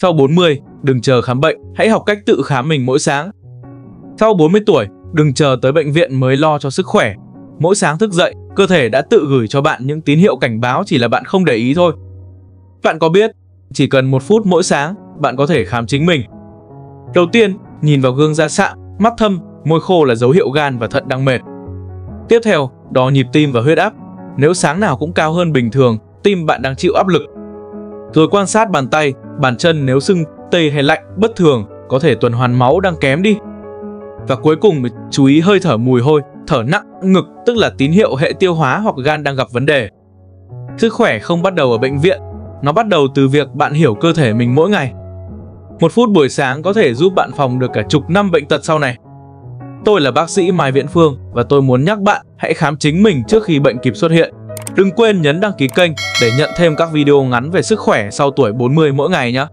Sau 40, đừng chờ khám bệnh, hãy học cách tự khám mình mỗi sáng. Sau 40 tuổi, đừng chờ tới bệnh viện mới lo cho sức khỏe. Mỗi sáng thức dậy, cơ thể đã tự gửi cho bạn những tín hiệu cảnh báo, chỉ là bạn không để ý thôi. Bạn có biết, chỉ cần 1 phút mỗi sáng, bạn có thể khám chính mình. Đầu tiên, nhìn vào gương da sạm, mắt thâm, môi khô là dấu hiệu gan và thận đang mệt. Tiếp theo, đo nhịp tim và huyết áp. Nếu sáng nào cũng cao hơn bình thường, tim bạn đang chịu áp lực. Rồi quan sát bàn tay, bàn chân, nếu sưng, tê hay lạnh bất thường, có thể tuần hoàn máu đang kém đi. Và cuối cùng, chú ý hơi thở mùi hôi, thở nặng, ngực, tức là tín hiệu hệ tiêu hóa hoặc gan đang gặp vấn đề. Sức khỏe không bắt đầu ở bệnh viện, nó bắt đầu từ việc bạn hiểu cơ thể mình mỗi ngày. 1 phút buổi sáng có thể giúp bạn phòng được cả chục năm bệnh tật sau này. Tôi là bác sĩ Mai Viễn Phương và tôi muốn nhắc bạn hãy khám chính mình trước khi bệnh kịp xuất hiện. Đừng quên nhấn đăng ký kênh để nhận thêm các video ngắn về sức khỏe sau tuổi 40 mỗi ngày nhé.